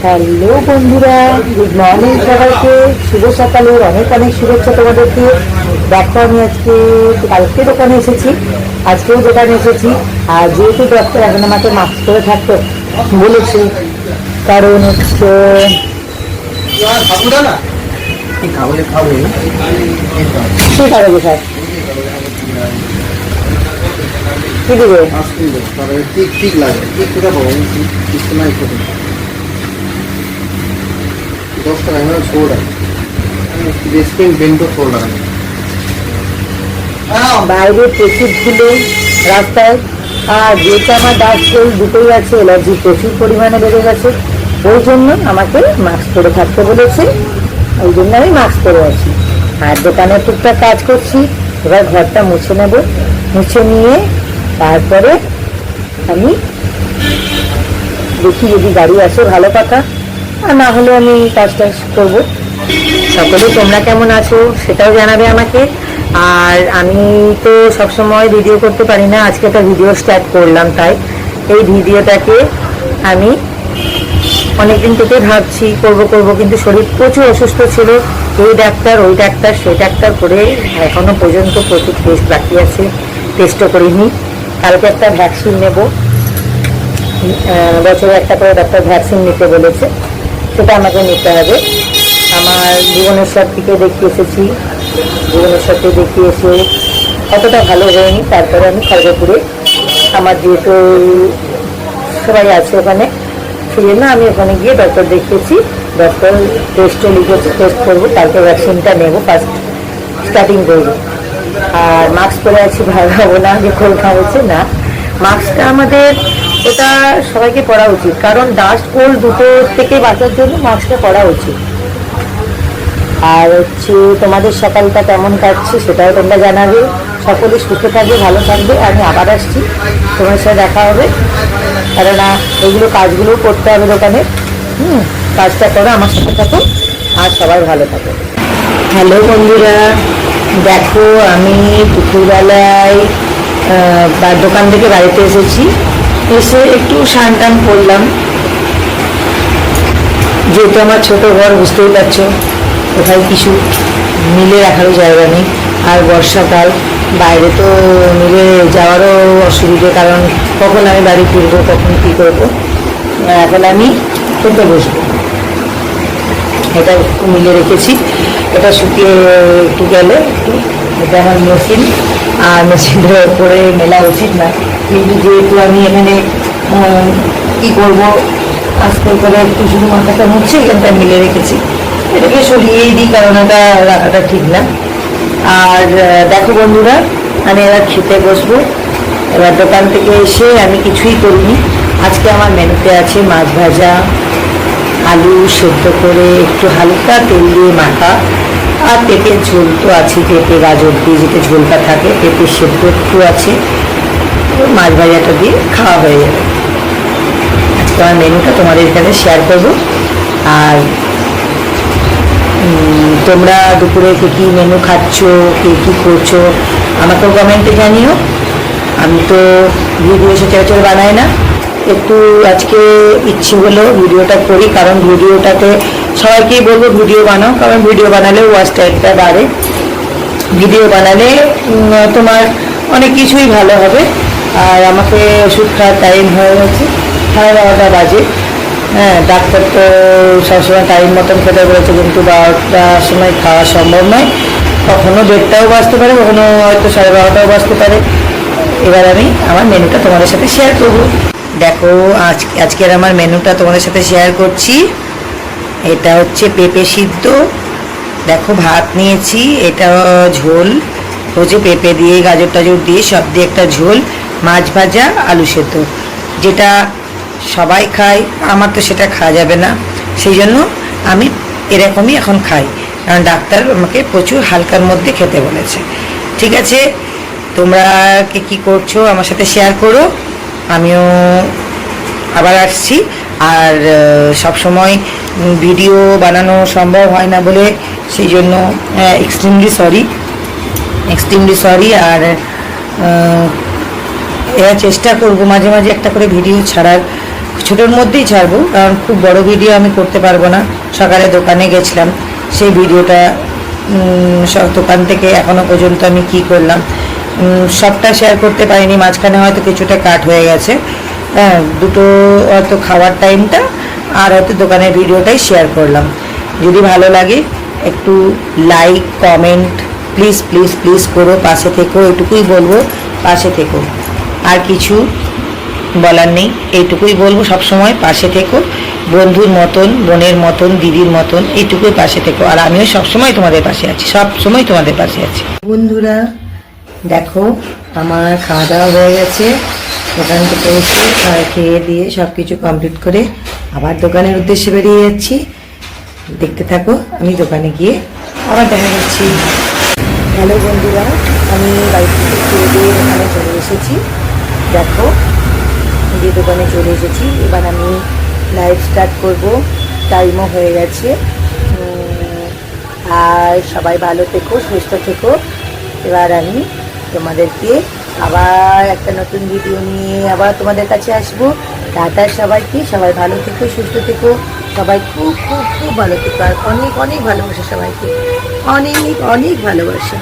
Hello বন্ধুরা, good morning সবাইকে। শুভ সকালের অনেক অনেক শুভেচ্ছা তোমাদেরকে। দেখো আমি আজকে কালকে দোকানে এসেছি, আজকেও দোকানে এসেছি। আর যেহেতু ডক্টর এখন আমাকে মাস্ক করে থাকতে বলেছে, কারণ হচ্ছে ঠিক আছে স্যার, কি দেবে? ঠিক লাগে, ঠিক কোথা পাবো? 10 টাকা এখানে 16 টাকা বেসপেন্ট বেন্টো 16 টাকা। বাইরে প্রচুর ছিল রাস্তায়, আর যেটা আমার দাঁত দুটোই আছে, অ্যালার্জি প্রচুর পরিমাণে বেড়ে গেছে। ওই জন্য আমাকে মাস্ক পরে থাকতে বলেছে, ওই জন্য আমি মাস্ক পরে আছি। আর দোকানে টুকটাক কাজ করছি। এবার ঘরটা মুছে নেব, মুছে নিয়ে তারপরে আমি দেখি যদি গাড়ি আসে ভালো কথা, আর না হলে আমি কাজ টাজ করবো। সকলে তোমরা কেমন আছো সেটাও জানাবে আমাকে। আর আমি তো সবসময় ভিডিও করতে পারি না, আজকে একটা ভিডিও স্টার্ট করলাম। তাই এই ভিডিওটাকে আমি অনেকদিন থেকে ভাবছি করবো, কিন্তু শরীর প্রচুর অসুস্থ ছিল। এই ডাক্তার ওই ডাক্তার সেই ডাক্তার করে এখনো পর্যন্ত প্রচুর টেস্ট বাকি আছে, টেস্টও করিনি। কালকে একটা ভ্যাকসিন নেব, বছরে একটা করে ডাক্তার ভ্যাকসিন নিতে বলেছে, সেটা আমাকে নিতে হবে। আমার ভুবনেশ্বর থেকে দেখিয়ে এসেছি, ভুবনেশ্বর থেকে দেখিয়ে এসে অতটা ভালো হয়নি। তারপরে আমি খড়গপুরে, আমার যেহেতু সবাই আছে ওখানে, সেই জন্য আমি ওখানে গিয়ে ডক্টর দেখিয়েছি। ডক্টর টেস্টও লিখেছে, টেস্ট করবো, তারপর ভ্যাকসিনটা নেবো, ফার্স্ট স্টার্টিং করবো। আর মাস্ক পরে আছি, ভাববো না যে খোল খাওয়াচ্ছে না। মাস্কটা আমাদের এটা সবাইকে পরা উচিত, কারণ ডাস্ট কোল্ড দুটো থেকে বাঁচার জন্য মাস্কটা পরা উচিত। আর হচ্ছে তোমাদের সকালটা কেমন কাটছে সেটাও তোমরা জানাবে। সকলে সুস্থ থাকবে, ভালো থাকবে। আমি আবার আসছি, তোমার সাথে দেখা হবে, কেননা এইগুলো কাজগুলো করতে হবে দোকানে। কাজটা করো, আমার সাথে থাকো, আর সবাই ভালো থাকো। হ্যালো বন্ধুরা, দেখো আমি দুপুরবেলায় দোকান থেকে বাড়িতে এসেছি, এসে একটু স্নান টান করলাম। যেহেতু আমার ছোট ঘর, বুঝতেই পারছো, কোথায় কিছু মিলে রাখারও জায়গা নেই। আর বর্ষাকাল, বাইরে তো মিলে যাওয়ারও অসুবিধে, কারণ কখন আমি বাড়ি ফিরবো, কখন কী করবো। এখন আমি খেতে বসবো, এটা একটু মিলে রেখেছি। এটা শুকিয়ে একটু গেলে একটু, এটা আমার মেশিন, আর মেশিনের ওপরে মেলা উচিত না, কিন্তু যেহেতু আমি এখানে কী করবো, আজকাল করে একটু শুধু মাথাটা মুছছে, এখানটা মিলে রেখেছি। এটাকে সরিয়েই দিই, কারণ এটা রাখাটা ঠিক না। আর দেখো বন্ধুরা, আমি এবার খেতে বসবো। এবার দোকান থেকে এসে আমি কিছুই করিনি। আজকে আমার মেনুতে আছে মাছ ভাজা, আলু সেদ্ধ করে একটু হালকা তেল দিয়ে মাখা, আর পেঁপের ঝোল তো আছে, পেঁপে গাজর দিয়ে যেটা ঝোলটা থাকে, পেঁপের সেদ্ধ একটু আছে, মাছ ভাজাটা দিয়ে খাওয়া হয়ে যাবে। আজকে আমার মেনুটা তোমাদের এখানে শেয়ার করবো। আর তোমরা দুপুরে কে কী মেনু খাচ্ছ, কে কী করছো, আমাকেও কমেন্টে জানিও। আমি তো ভিডিও সচরাচর বানাই না, একটু আজকে ইচ্ছে হলো ভিডিওটা করি, কারণ ভিডিওটাতে সবাইকেই বলবো ভিডিও বানাও, কারণ ভিডিও বানালে ওয়াচ টাইমটা বাড়ে। ভিডিও বানালে তোমার অনেক কিছুই ভালো হবে। আর আমাকে ওষুধ খাওয়ার টাইম হয়ে গেছে, 11:30 বাজে। হ্যাঁ, ডাক্তার তো সবসময় টাইম মতন খেতে বলেছে, কিন্তু 12টার সময় খাওয়া সম্ভব নয়। কখনো 1:30টাও বাজতে পারে, কখনো হয়তো 12:30টাও বাজতে পারে। এবার আমি আমার মেনুটা তোমাদের সাথে শেয়ার করবো। দেখো আজকের আমার মেনুটা তোমাদের সাথে শেয়ার করছি। এটা হচ্ছে পেঁপে সিদ্ধ, দেখো ভাত নিয়েছি, এটা ঝোল হচ্ছে পেঁপে দিয়ে গাজর টাজর দিয়ে সব দিয়ে একটা ঝোল, মাছ ভাজা, আলু সেদ্ধ, যেটা সবাই খায়, আমার তো সেটা খাওয়া যাবে না, সেই জন্য আমি এরকমই এখন খাই, কারণ ডাক্তার আমাকে প্রচুর হালকার মধ্যে খেতে বলেছে। ঠিক আছে, তোমরা কে কী করছো আমার সাথে শেয়ার করো, আমিও আবার আসছি। আর সব সময় ভিডিও বানানো সম্ভব হয় না বলে, সেই জন্য এক্সট্রিমলি সরি। আর এরা চেষ্টা করবো মাঝে মাঝে একটা করে ভিডিও ছাড়ার, ছোটোর মধ্যেই ছাড়বো, কারণ খুব বড় ভিডিও আমি করতে পারবো না। সকালে দোকানে গেছিলাম, সেই ভিডিওটা দোকান থেকে এখনো পর্যন্ত আমি কি করলাম সবটা শেয়ার করতে পারিনি, মাঝখানে হয়তো কিছুটা কাট হয়ে গেছে। হ্যাঁ, দুটো হয়তো খাওয়ার টাইমটা আর হয়তো দোকানের ভিডিওটাই শেয়ার করলাম। যদি ভালো লাগে একটু like comment please please please করো, পাশে থেকো, এটুকুই বলবো, পাশে থেকো। আর কিছু বলার নেই, এইটুকুই বলবো, সবসময় পাশে থেকো, বন্ধুর মতন, বোনের মতন, দিদির মতন, এইটুকুই পাশে থেকো। আর আমিও সবসময় তোমাদের পাশে আছি, সবসময় তোমাদের পাশে আছি। বন্ধুরা দেখো, আমার খাওয়া দাওয়া হয়ে গেছে, দোকান থেকে এসে খেয়ে দিয়ে সব কিছু কমপ্লিট করে আবার দোকানের উদ্দেশ্যে বেরিয়ে যাচ্ছি। দেখতে থাকো, আমি দোকানে গিয়ে আবার দেখা যাচ্ছি। হ্যালো বন্ধুরা, আমি বাড়ি থেকে খেয়ে দিয়ে দোকানে চলে এসেছি। দেখো, যে দোকানে চলে এসেছি, এবার আমি লাইভ স্টার্ট করব, টাইমও হয়ে গেছে। আর সবাই ভালো থেকো, সুস্থ থেকো। এবার আমি তোমাদেরকে আবার একটা নতুন ভিডিও নিয়ে আবার তোমাদের কাছে আসবো। টাটা সবাইকে, সবাই ভালো থেকো, সুস্থ থেকো, সবাই খুব খুব খুব ভালো থেকো, আর অনেক অনেক ভালোবাসা সবাইকে, অনেক অনেক ভালোবাসা।